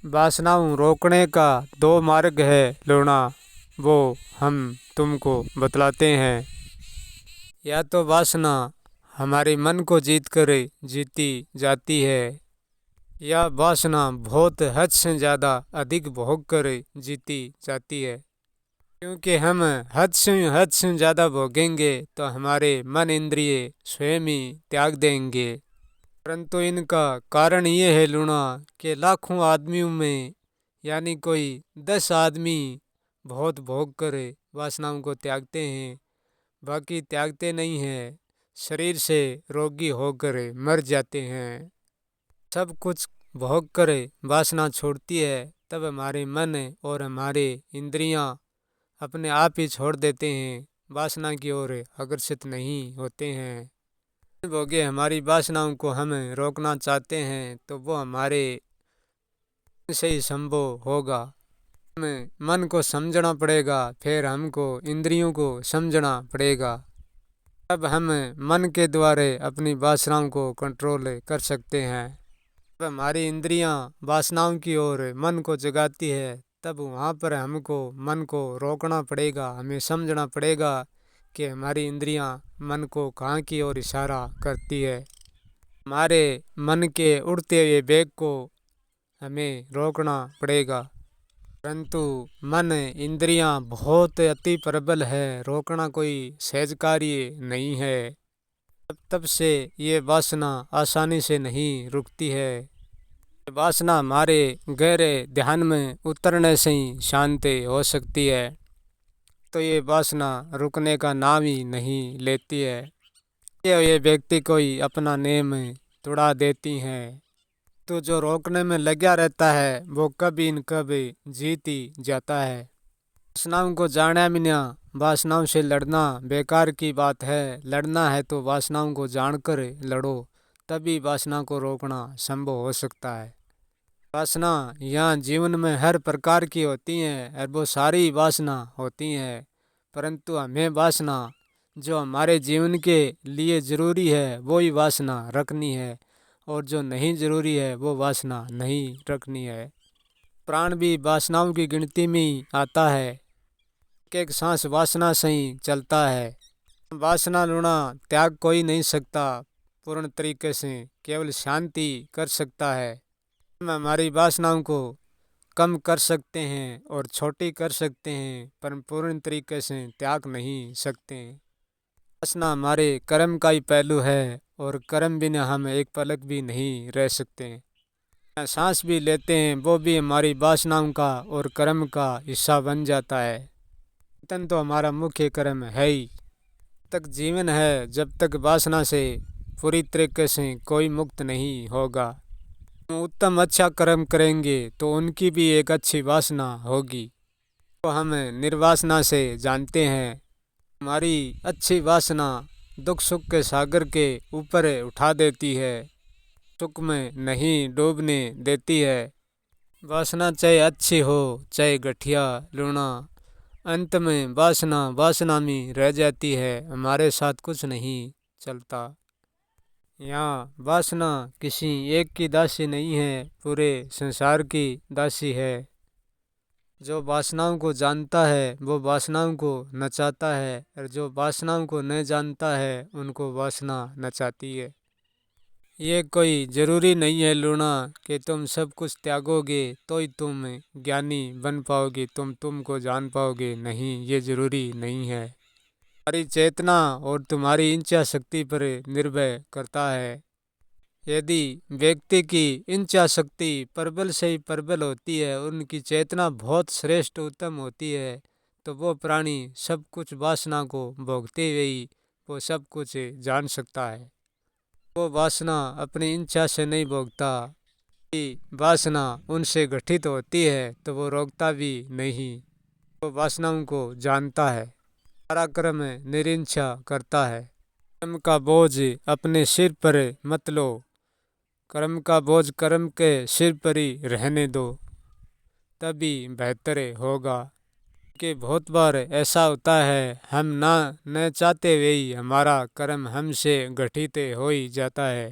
वासनाओं रोकने का दो मार्ग है लूणा, वो हम तुमको बतलाते हैं। या तो वासना हमारे मन को जीत कर जीती जाती है, या वासना बहुत हद से ज़्यादा अधिक भोग कर जीती जाती है। क्योंकि हम हद से ज़्यादा भोगेंगे तो हमारे मन इंद्रिय स्वयं ही त्याग देंगे। परंतु इनका कारण ये है लूणा कि लाखों आदमियों में यानी कोई 10 आदमी बहुत भोग कर वासनाओं को त्यागते हैं, बाकी त्यागते नहीं हैं, शरीर से रोगी होकर मर जाते हैं। सब कुछ भोग कर वासना छोड़ती है, तब हमारे मन और हमारे इंद्रियां अपने आप ही छोड़ देते हैं, वासना की ओर आकर्षित नहीं होते हैं। भोगे हमारी वासनाओं को हम रोकना चाहते हैं तो वो हमारे से ही संभव होगा। हमें मन को समझना पड़ेगा, फिर हमको इंद्रियों को समझना पड़ेगा। तब हम मन के द्वारा अपनी वासनाओं को कंट्रोल कर सकते हैं। जब हमारी इंद्रियां वासनाओं की ओर मन को जगाती है, तब वहाँ पर हमको मन को रोकना पड़ेगा। हमें समझना पड़ेगा कि हमारी इंद्रियां मन को कहाँ की ओर इशारा करती है। हमारे मन के उड़ते हुए वेग को हमें रोकना पड़ेगा। परंतु मन इंद्रियां बहुत अति प्रबल है, रोकना कोई सहज कार्य नहीं है। तब से ये वासना आसानी से नहीं रुकती है। वासना हमारे गहरे ध्यान में उतरने से ही शांत हो सकती है, तो ये वासना रुकने का नाम ही नहीं लेती है। ये व्यक्ति कोई अपना नेम तोड़ा देती हैं, तो जो रोकने में लगा रहता है वो कभी न कभी जीत ही जाता है। वासनाओं को जाना बिना वासनाओं से लड़ना बेकार की बात है। लड़ना है तो वासनाओं को जानकर लड़ो, तभी वासना को रोकना संभव हो सकता है। वासना यहाँ जीवन में हर प्रकार की होती हैं और वो सारी वासना होती हैं, परंतु हमें वासना जो हमारे जीवन के लिए ज़रूरी है वो ही वासना रखनी है, और जो नहीं ज़रूरी है वो वासना नहीं रखनी है। प्राण भी वासनाओं की गिनती में ही आता है। एक सांस वासना से ही चलता है। वासना लूणा त्याग कोई नहीं सकता पूर्ण तरीके से, केवल शांति कर सकता है। हम हमारी वासनाओं को कम कर सकते हैं और छोटी कर सकते हैं, पर पूर्ण तरीके से त्याग नहीं सकते। वासना हमारे कर्म का ही पहलू है, और कर्म बिना हम एक पलक भी नहीं रह सकते। सांस भी लेते हैं वो भी हमारी वासनाओं का और कर्म का हिस्सा बन जाता है। तन तो हमारा मुख्य कर्म है ही। जब तक जीवन है, जब तक वासना से पूरी तरीके से कोई मुक्त नहीं होगा। उत्तम अच्छा कर्म करेंगे तो उनकी भी एक अच्छी वासना होगी, तो हम निर्वासना से जानते हैं। हमारी अच्छी वासना दुख सुख के सागर के ऊपर उठा देती है, सुख में नहीं डूबने देती है। वासना चाहे अच्छी हो चाहे घटिया लूणा, अंत में वासना वासना में रह जाती है, हमारे साथ कुछ नहीं चलता। यहाँ वासना किसी एक की दासी नहीं है, पूरे संसार की दासी है। जो वासनाओं को जानता है वो वासनाओं को नचाता है, और जो वासनाओं को नहीं जानता है उनको वासना नचाती है। ये कोई ज़रूरी नहीं है लूणा कि तुम सब कुछ त्यागोगे तो ही तुम ज्ञानी बन पाओगे, तुमको जान पाओगे। नहीं, ये ज़रूरी नहीं है। तुम्हारी चेतना और तुम्हारी इच्छा शक्ति पर निर्भर करता है। यदि व्यक्ति की इच्छा शक्ति प्रबल से ही प्रबल होती है, उनकी चेतना बहुत श्रेष्ठ उत्तम होती है, तो वो प्राणी सब कुछ वासना को भोगते हुए ही वो सब कुछ जान सकता है। वो वासना अपनी इच्छा से नहीं भोगता। वासना उनसे गठित होती है तो वो रोकता भी नहीं, वो वासनाओं को जानता है, पराक्रम निरिंचा करता है। कर्म का बोझ अपने सिर पर मत लो, कर्म का बोझ कर्म के सिर पर ही रहने दो, तभी बेहतर होगा। कि बहुत बार ऐसा होता है, हम ना न चाहते हुए ही हमारा कर्म हमसे गठित हो ही जाता है।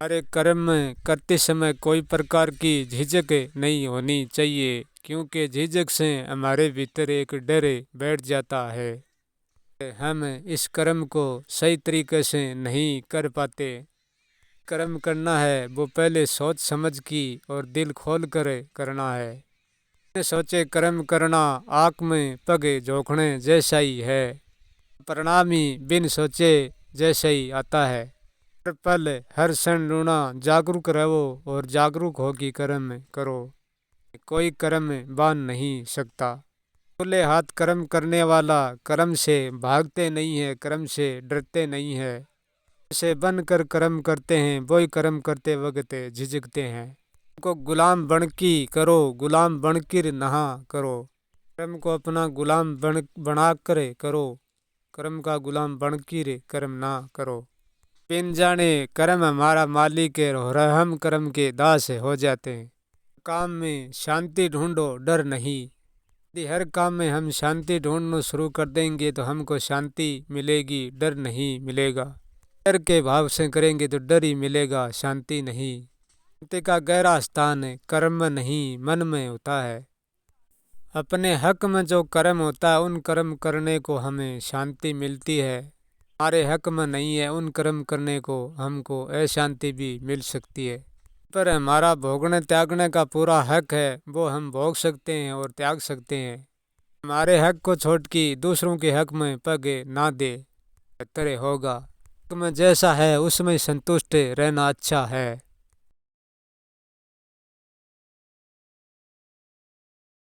हमारे कर्म में करते समय कोई प्रकार की झिझक नहीं होनी चाहिए, क्योंकि झिझक से हमारे भीतर एक डर बैठ जाता है। हम इस कर्म को सही तरीके से नहीं कर पाते। कर्म करना है वो पहले सोच समझ की और दिल खोल कर करना है। सोचे कर्म करना आँख में पग झोंकने जैसा ही है, परिणाम ही बिन सोचे जैसा ही आता है। हर पल हर क्षण रोना, जागरूक रहो और जागरूक होगी कर्म करो। कोई कर्म बांध नहीं सकता। खुले हाथ कर्म करने वाला कर्म से भागते नहीं है, कर्म से डरते नहीं है। से बनकर कर्म करते हैं, वही कर्म करते वक्त झिझकते हैं। को गुलाम बनकी करो, गुलाम बनकर नहा करो। कर्म को अपना गुलाम बना कर करो, कर्म का गुलाम बनकर कर्म ना करो। बिन जाने कर्म हमारा मालिक है और हम कर्म के दास हो जाते हैं। काम में शांति ढूंढो, डर नहीं। यदि हर काम में हम शांति ढूंढना शुरू कर देंगे तो हमको शांति मिलेगी, डर नहीं मिलेगा। डर के भाव से करेंगे तो डर ही मिलेगा, शांति नहीं। शांति का गहरा स्थान कर्म नहीं मन में होता है। अपने हक में जो कर्म होता है उन कर्म करने को हमें शांति मिलती है। हमारे हक में नहीं है उन कर्म करने को हमको अशांति भी मिल सकती है। पर हमारा भोगने त्यागने का पूरा हक है, वो हम भोग सकते हैं और त्याग सकते हैं। हमारे हक को छोड़ के दूसरों के हक में पग ना दे, बेहतर होगा। हक में जैसा है उसमें संतुष्ट रहना अच्छा है।